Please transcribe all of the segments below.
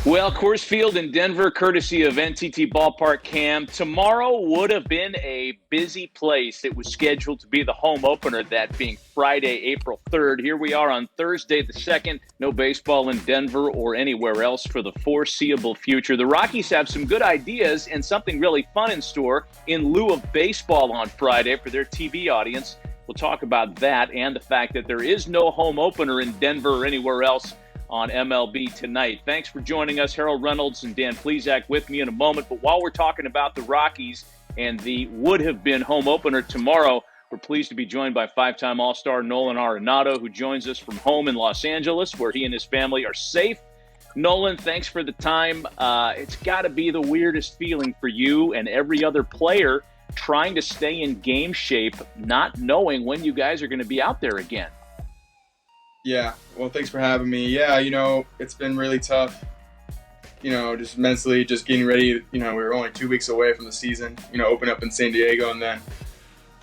Well, Coors Field in Denver, courtesy of NTT Ballpark Cam. Tomorrow would have been a busy place. It was scheduled to be the home opener, that being Friday, April 3rd. Here we are on Thursday the 2nd. No baseball in Denver or anywhere else for the foreseeable future. The Rockies have some good ideas and something really fun in store in lieu of baseball on Friday for their TV audience. We'll talk about that and the fact that there is no home opener in Denver or anywhere else on MLB Tonight. Thanks for joining us. Harold Reynolds and Dan Plesac with me in a moment. But while we're talking about the Rockies and the would-have-been home opener tomorrow, we're pleased to be joined by five-time All-Star Nolan Arenado, who joins us from home in Los Angeles, where he and his family are safe. Nolan, thanks for the time. It's got to be the weirdest feeling for you and every other player trying to stay in game shape, not knowing when you guys are going to be out there again. Yeah, well, thanks for having me. Yeah, it's been really tough, just mentally, just getting ready. We were only 2 weeks away from the season, open up in San Diego, and then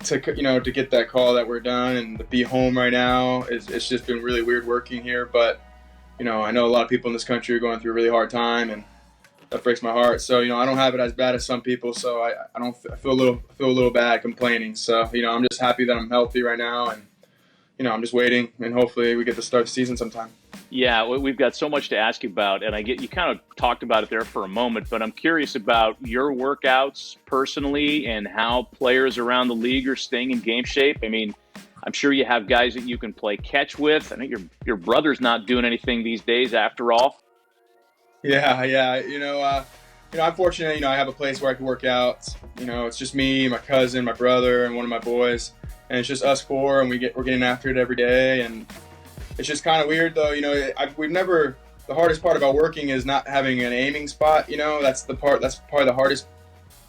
to get that call that we're done and to be home right now, it's just been really weird working here. But, I know a lot of people in this country are going through a really hard time, and that breaks my heart. So, I don't have it as bad as some people, so I feel a little bad complaining. So, I'm just happy that I'm healthy right now, and I'm just waiting, and hopefully we get to start the season sometime. Yeah, we've got so much to ask you about, and you kind of talked about it there for a moment, but I'm curious about your workouts personally and how players around the league are staying in game shape. I mean, I'm sure you have guys that you can play catch with. I think your brother's not doing anything these days after all. Yeah. I'm fortunate, I have a place where I can work out. It's just me, my cousin, my brother, and one of my boys. And it's just us four, and we're getting after it every day. And it's just kind of weird, though. The hardest part about working is not having an aiming spot. That's probably the hardest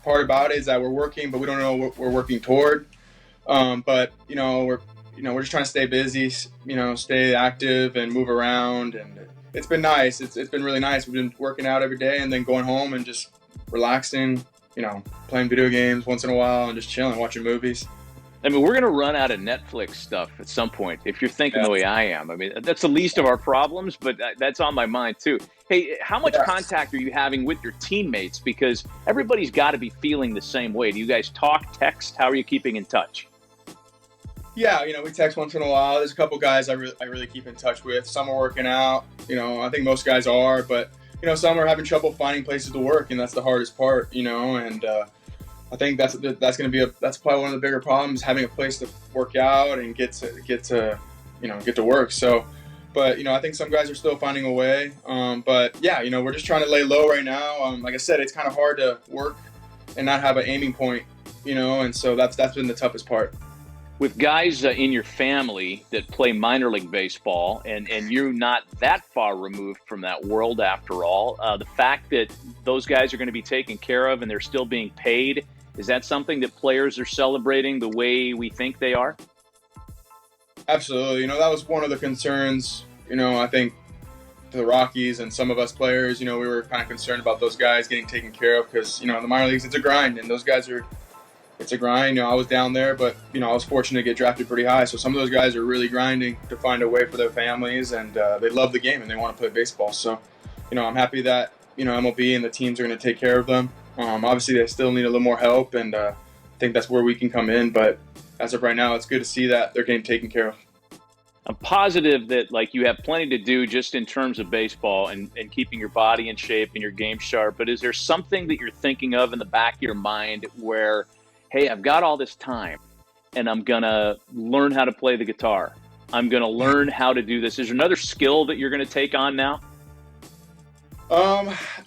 part about it, is that we're working, but we don't know what we're working toward. But we're just trying to stay busy, stay active and move around. And it's been nice. It's been really nice. We've been working out every day and then going home and just relaxing, playing video games once in a while and just chilling, watching movies. I mean, we're going to run out of Netflix stuff at some point, if you're thinking the way I am. I mean, that's the least of our problems, but that's on my mind too. Hey, how much contact are you having with your teammates? Because everybody's got to be feeling the same way. Do you guys talk, text? How are you keeping in touch? Yeah, we text once in a while. There's a couple guys I really keep in touch with. Some are working out. I think most guys are, but some are having trouble finding places to work, and that's the hardest part. And I think that's probably one of the bigger problems, having a place to work out and get to work. So, but I think some guys are still finding a way. But yeah, we're just trying to lay low right now. Like I said, it's kind of hard to work and not have an aiming point. And so that's been the toughest part. With guys in your family that play minor league baseball, and you're not that far removed from that world after all, the fact that those guys are going to be taken care of and they're still being paid, is that something that players are celebrating the way we think they are? Absolutely. That was one of the concerns, I think the Rockies and some of us players, we were kind of concerned about those guys getting taken care of because, in the minor leagues, it's a grind, and those guys it's a grind. I was down there, but, I was fortunate to get drafted pretty high. So some of those guys are really grinding to find a way for their families, and they love the game and they want to play baseball. So, I'm happy that, MLB and the teams are going to take care of them. Obviously, they still need a little more help, and I think that's where we can come in. But as of right now, it's good to see that they're getting taken care of. I'm positive that you have plenty to do just in terms of baseball and keeping your body in shape and your game sharp. But is there something that you're thinking of in the back of your mind where, hey, I've got all this time and I'm going to learn how to play the guitar. I'm going to learn how to do this. Is there another skill that you're going to take on now?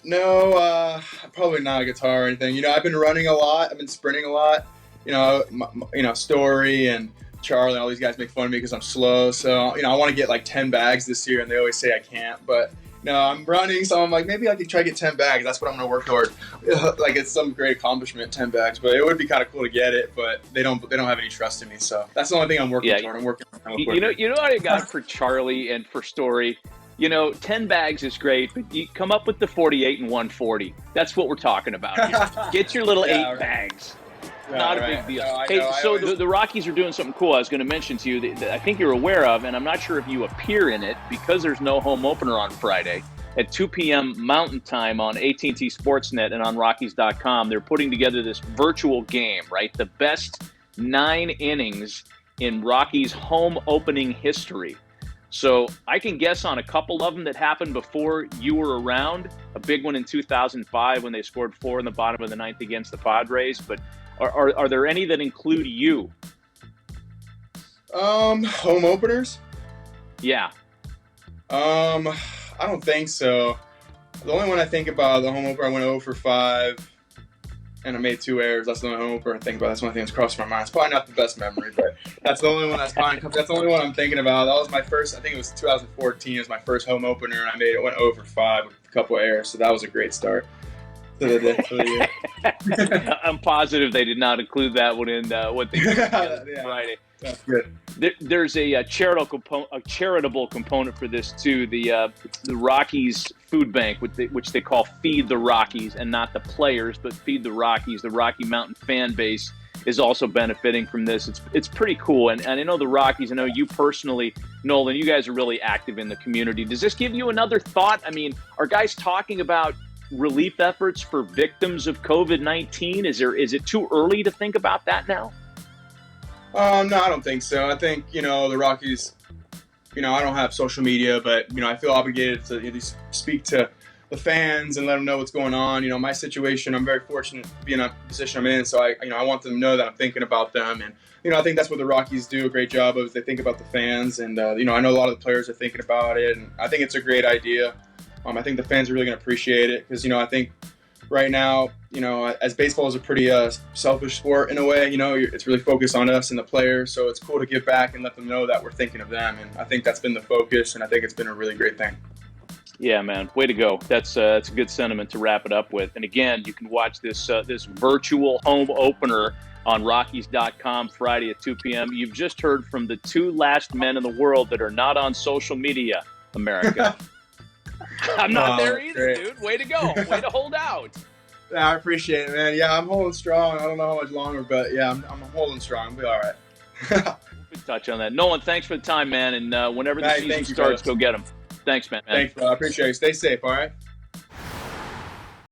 No, probably not a guitar or anything. I've been running a lot. I've been sprinting a lot. Story and Charlie, all these guys make fun of me because I'm slow. So, I want to get 10 bags this year, and they always say I can't. But, I'm running, so I'm like, maybe I could try to get 10 bags. That's what I'm going to work toward. It's some great accomplishment, 10 bags. But it would be kind of cool to get it, but they don't have any trust in me. So that's the only thing I'm working toward. I'm working on You know what I got for Charlie and for Story? 10 bags is great, but you come up with the 48 and 140. That's what we're talking about here. Get your little 8 bags. Not a big deal. The Rockies are doing something cool I was going to mention to you that I think you're aware of, and I'm not sure if you appear in it because there's no home opener on Friday. at 2 p.m. Mountain Time on AT&T Sportsnet and on Rockies.com. They're putting together this virtual game, right? The best 9 innings in Rockies home opening history. So I can guess on a couple of them that happened before you were around. A big one in 2005 when they scored 4 in the bottom of the 9th against the Padres. But are there any that include you? Home openers? Yeah. I don't think so. The only one I think about, the home opener, I went 0 for 5, and I made 2 errors. That's the only home opener I think about. That's the only thing that's crossed my mind. It's probably not the best memory, but that's the only one that's fine. That's the only one I'm thinking about. That was my first, I think it was 2014. It was my first home opener, and I went 0 for 5 with a couple of errors, so that was a great start to the year. I'm positive they did not include that one in what they did Yeah. Friday. That's good. There's a charitable component for this too. The Rockies food bank, which they call Feed the Rockies, and not the players, but Feed the Rockies. The Rocky Mountain fan base is also benefiting from this. It's pretty cool. And I know the Rockies. I know you personally, Nolan. You guys are really active in the community. Does this give you another thought? I mean, are guys talking about relief efforts for victims of COVID-19? Is it too early to think about that now? No, I don't think so. I think, the Rockies, I don't have social media, but, I feel obligated to at least speak to the fans and let them know what's going on. My situation, I'm very fortunate to be in a position I'm in, so I want them to know that I'm thinking about them. And, I think that's what the Rockies do a great job of, is they think about the fans. And, I know a lot of the players are thinking about it, and I think it's a great idea. I think the fans are really going to appreciate it because, I think right now, as baseball is a pretty selfish sport in a way, it's really focused on us and the players. So it's cool to give back and let them know that we're thinking of them. And I think that's been the focus, and I think it's been a really great thing. Yeah, man, way to go. That's a good sentiment to wrap it up with. And again, you can watch this virtual home opener on Rockies.com Friday at 2 p.m. You've just heard from the 2 last men in the world that are not on social media, America. I'm not there either, great. dude. Way to go. Way to hold out. Yeah, I appreciate it, man. Yeah, I'm holding strong. I don't know how much longer, but yeah, I'm holding strong. I'll be all right. Good touch on that. Nolan, thanks for the time, man. And whenever the season starts, go get them. Thanks, man. Thanks, bro. I appreciate it. Stay safe, all right?